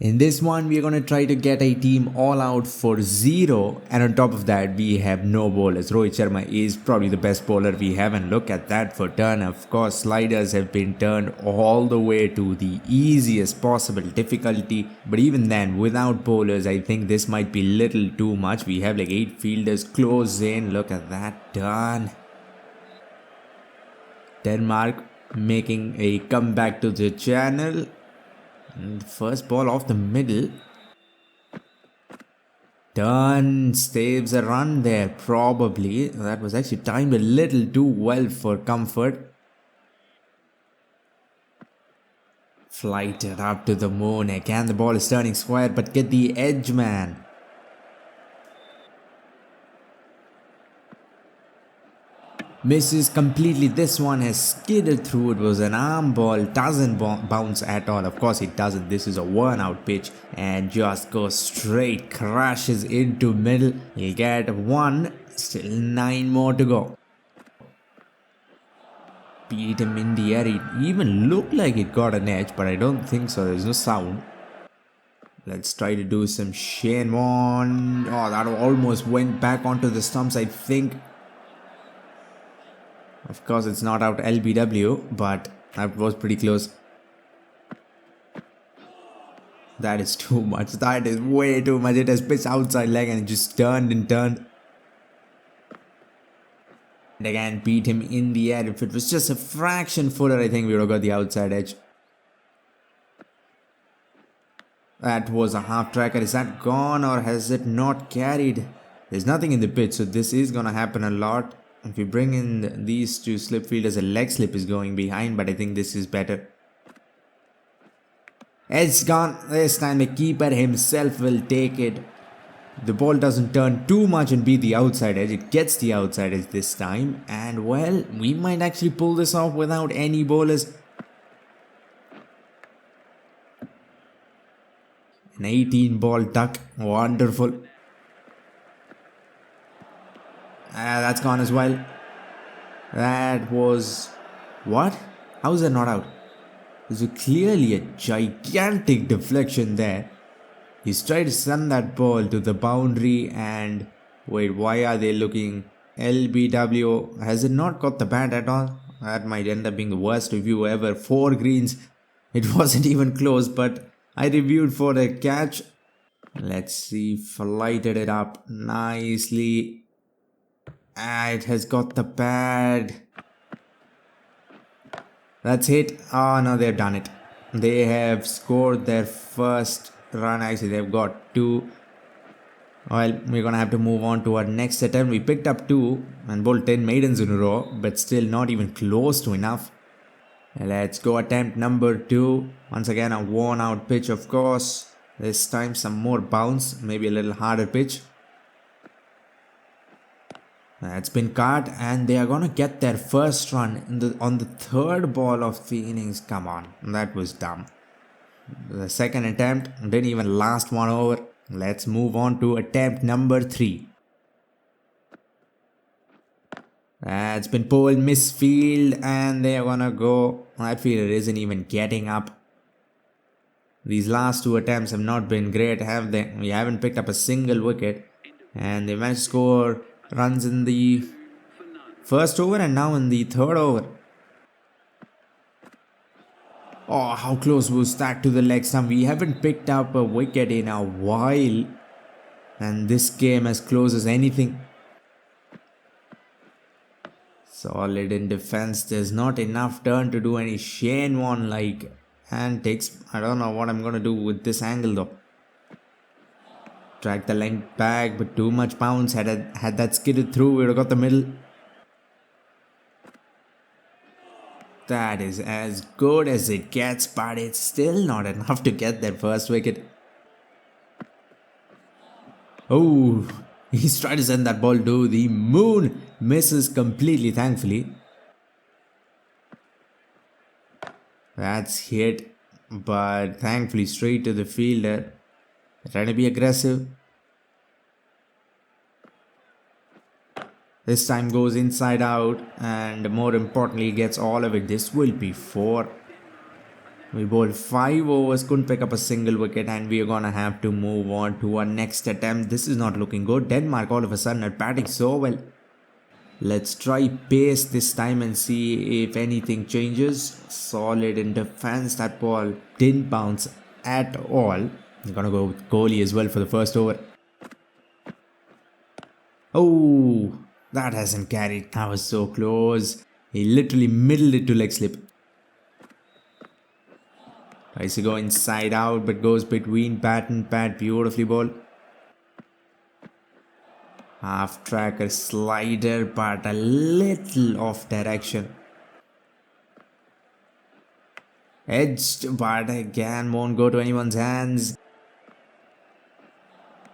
In this one, we are going to try to get a team all out for 0, and on top of that, we have no bowlers. Rohit Sharma is probably the best bowler we have, and look at that for turn. Of course, sliders have been turned all the way to the easiest possible difficulty, but even then, without bowlers, I think this might be little too much. We have like 8 fielders close in. Look at that turn. Denmark making a comeback to the channel. And the first ball off the middle. Dunn saves a run there, probably. That was actually timed a little too well for comfort. Flighted up to the moon. Again, the ball is turning square, but get the edge, man. Misses completely. This one has skidded through. It was an arm ball. Doesn't bounce at all. Of course it doesn't. This is a one-out pitch and just goes straight. Crashes into middle. He'll get 1. Still 9 more to go. Beat him in the air. It even looked like it got an edge, but I don't think so. There's no sound. Let's try to do some Shane Warne. Oh, that almost went back onto the stumps, I think. Of course, it's not out LBW, but that was pretty close. That is too much. That is way too much. It has pitched outside leg and it just turned and turned. And again, beat him in the air. If it was just a fraction footer, I think we would have got the outside edge. That was a half tracker. Is that gone or has it not carried? There's nothing in the pitch, so this is going to happen a lot. If we bring in these two slip fielders, a leg slip is going behind, but I think this is better. It's gone. This time the keeper himself will take it. The ball doesn't turn too much and beat the outside edge. It gets the outside edge this time. And well, we might actually pull this off without any bowlers. An 18 ball duck. Wonderful. That's gone as well. That was... What? How is that not out? There's clearly a gigantic deflection there. He's tried to send that ball to the boundary and... Wait, why are they looking? LBW, has it not got the bat at all? That might end up being the worst review ever. 4 greens. It wasn't even close, but I reviewed for a catch. Let's see, flighted it up nicely. It has got the pad. That's it. Oh no, they've done it. They have scored their first run. Actually, they've got 2. Well, we're gonna have to move on to our next attempt. We picked up 2 and bowled 10 maidens in a row, but still not even close to enough. Let's go attempt number 2. Once again, a worn out pitch, of course. This time some more bounce, maybe a little harder pitch. That's been cut and they are going to get their first run on the 3rd ball of the innings. Come on, that was dumb. The second attempt didn't even last 1 over. Let's move on to attempt number 3. That's been pulled misfield and they are going to go. That fielder isn't even getting up. These last 2 attempts have not been great, have they? We haven't picked up a single wicket and they managed to score runs in the 1st over and now in the 3rd over. Oh, how close was that to the leg stump? We haven't picked up a wicket in a while. And this came as close as anything. Solid in defense. There's not enough turn to do any Shane Warne like antics. I don't know what I'm going to do with this angle though. Track the length back, but too much bounce. Had that skidded through, we would have got the middle. That is as good as it gets, but it's still not enough to get their first wicket. Oh, he's trying to send that ball to the moon. Misses completely, thankfully. That's hit, but thankfully straight to the fielder. Trying to be aggressive. This time goes inside out and more importantly gets all of it. This will be 4. We bowled 5 overs, couldn't pick up a single wicket, and we are gonna have to move on to our next attempt. This is not looking good. Denmark all of a sudden are batting so well. Let's try pace this time and see if anything changes. Solid in defense. That ball didn't bounce at all. I'm gonna go with Kohli as well for the first over. Oh, that hasn't carried. That was so close. He literally middled it to leg slip. Tries to go inside out but goes between bat and pad. Beautifully bowled. Half tracker slider but a little off direction. Edged but again won't go to anyone's hands.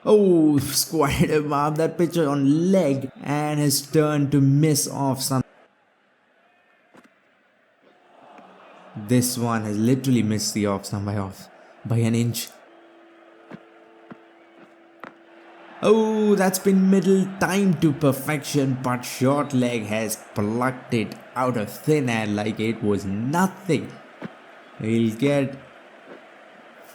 Oh, squared him up. That pitcher on leg and his turn to miss off some. This one has literally missed the off stump by an inch. Oh, that's been middle timed to perfection, but short leg has plucked it out of thin air like it was nothing. He'll get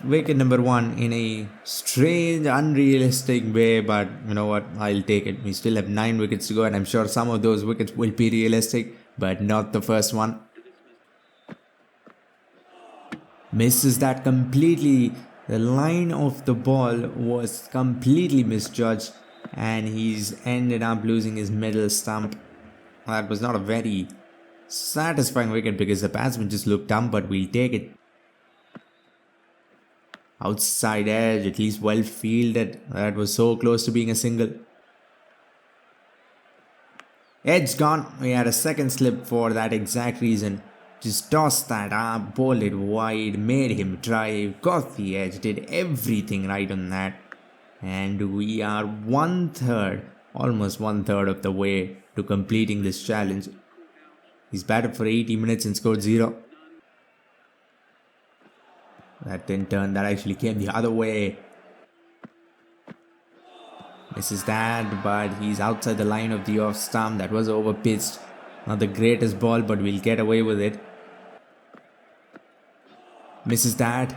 wicket number 1 in a strange, unrealistic way, but you know what? I'll take it. We still have 9 wickets to go, and I'm sure some of those wickets will be realistic, but not the first one. Misses that completely. The line of the ball was completely misjudged, and he's ended up losing his middle stump. That was not a very satisfying wicket because the batsman just looked dumb, but we'll take it. Outside edge, at least well fielded. That was so close to being a single. Edge gone. We had a second slip for that exact reason. Just tossed that up, bowled it wide, made him drive, got the edge, did everything right on that. And we are almost one third of the way to completing this challenge. He's batted for 80 minutes and scored 0. That didn't turn, that actually came the other way. Misses that, but he's outside the line of the off stump. That was over pitched. Not the greatest ball, but we'll get away with it. Misses that.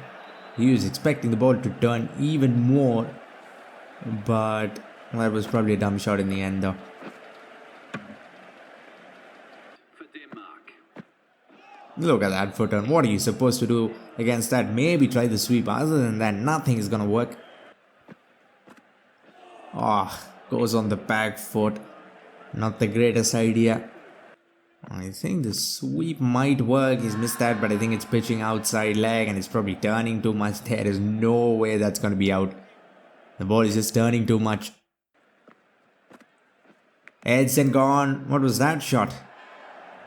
He was expecting the ball to turn even more, but that was probably a dumb shot in the end though. Look at that foot turn. What are you supposed to do against that? Maybe try the sweep. Other than that, nothing is gonna work. Goes on the back foot. Not the greatest idea. I think the sweep might work. He's missed that, but I think it's pitching outside leg and it's probably turning too much. There is no way that's going to be out. The ball is just turning too much. Edson gone. What was that shot?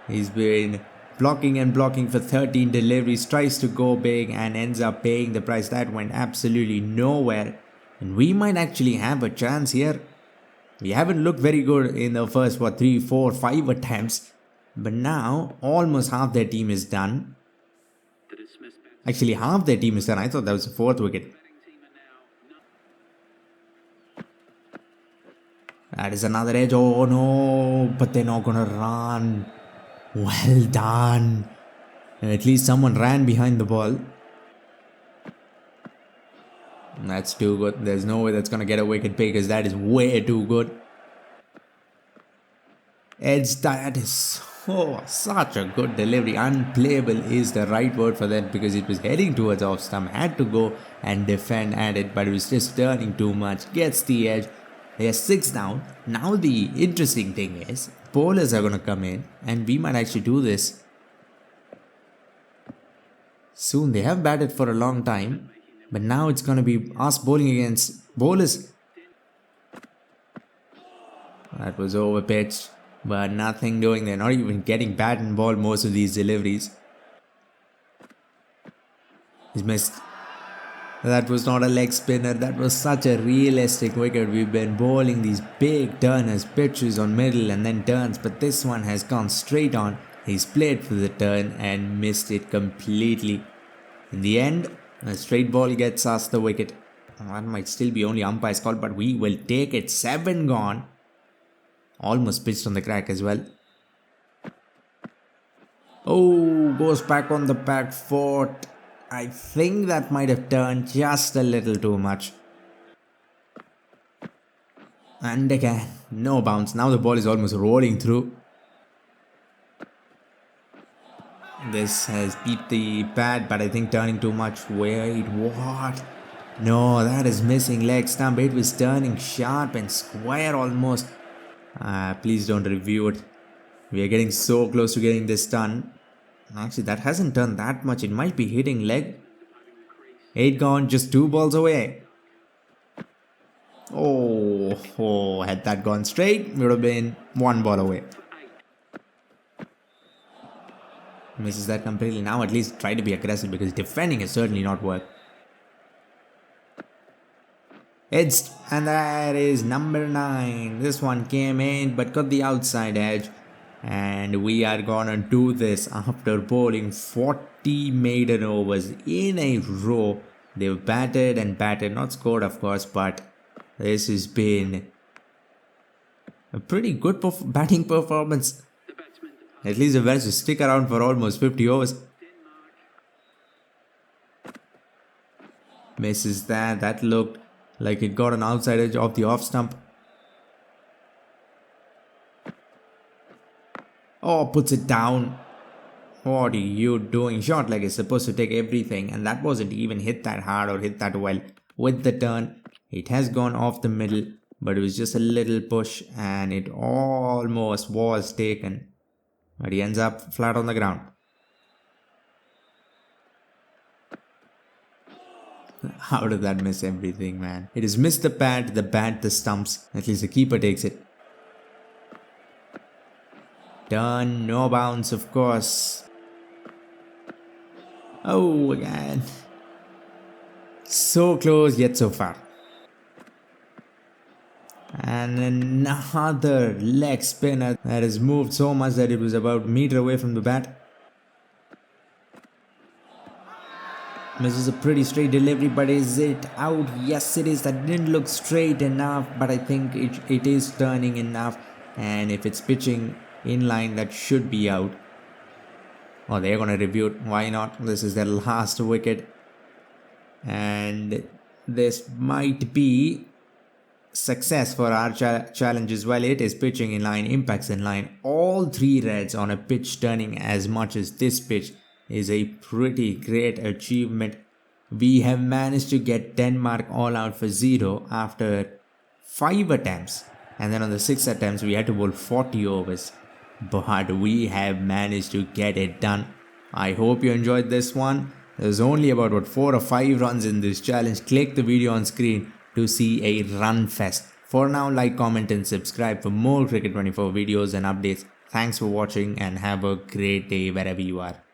He's been blocking and blocking for 13 deliveries. Tries to go big and ends up paying the price. That went absolutely nowhere. And we might actually have a chance here. We haven't looked very good in the first 3, 4, 5 attempts. But now, almost half their team is done. Actually, half their team is done. I thought that was the 4th wicket. That is another edge. Oh no, but they're not gonna run. Well done. And at least someone ran behind the ball. That's too good. There's no way that's gonna get a wicket because that is way too good. Edge, that is such a good delivery. Unplayable is the right word for that because it was heading towards off stump. Had to go and defend at it, but it was just turning too much. Gets the edge. They are 6 down. Now the interesting thing is, bowlers are going to come in and we might actually do this soon. They have batted for a long time, but now it's going to be us bowling against bowlers. That was over pitched. But nothing doing. They're not even getting bat and ball most of these deliveries. He's missed. That was not a leg spinner. That was such a realistic wicket. We've been bowling these big turners, pitches on middle and then turns. But this one has gone straight on. He's played for the turn and missed it completely. In the end, a straight ball gets us the wicket. That might still be only umpire's call, but we will take it. 7 gone. Almost pitched on the crack as well. Oh, goes back on the back foot. I think that might have turned just a little too much. And again, no bounce. Now the ball is almost rolling through. This has beat the pad, but I think turning too much. Wait, what? No, that is missing leg stump. It was turning sharp and square almost. Please don't review it. We are getting so close to getting this done. Actually, that hasn't turned that much. It might be hitting leg. 8 gone, just 2 balls away. Oh, had that gone straight, we would have been 1 ball away. Misses that completely. Now at least try to be aggressive because defending has certainly not worked. And that is number 9. This one came in but got the outside edge. And we are gonna do this after bowling 40 maiden overs in a row. They've batted and batted, not scored of course, but this has been a pretty good batting performance. At least they've managed to stick around for almost 50 overs. Misses that. That looked like it got an outside edge off the off stump. Oh, puts it down. What are you doing? Short leg is supposed to take everything, and that wasn't even hit that hard or hit that well. With the turn, it has gone off the middle, but it was just a little push and it almost was taken. But he ends up flat on the ground. How did that miss everything, man? It has missed the pad, the bat, the stumps. At least the keeper takes it. Turn, no bounce, of course. Oh, again. So close, yet so far. And another leg spinner that has moved so much that it was about a meter away from the bat. Misses a pretty straight delivery, but is it out? Yes, it is. That didn't look straight enough, but I think it is turning enough. And if it's pitching in line, that should be out. Oh, they're going to review it. Why not? This is their last wicket. And this might be success for our challenge as well. It is pitching in line, impacts in line. All 3 reds on a pitch turning as much as this pitch is a pretty great achievement. We have managed to get Denmark all out for 0 after 5 attempts. And then on the 6 attempts, we had to bowl 40 overs. But we have managed to get it done. I hope you enjoyed this one. There's only about 4 or 5 runs in this challenge. Click the video on screen to see a run fest. For now, like, comment and subscribe for more Cricket 24 videos and updates. Thanks for watching and have a great day wherever you are.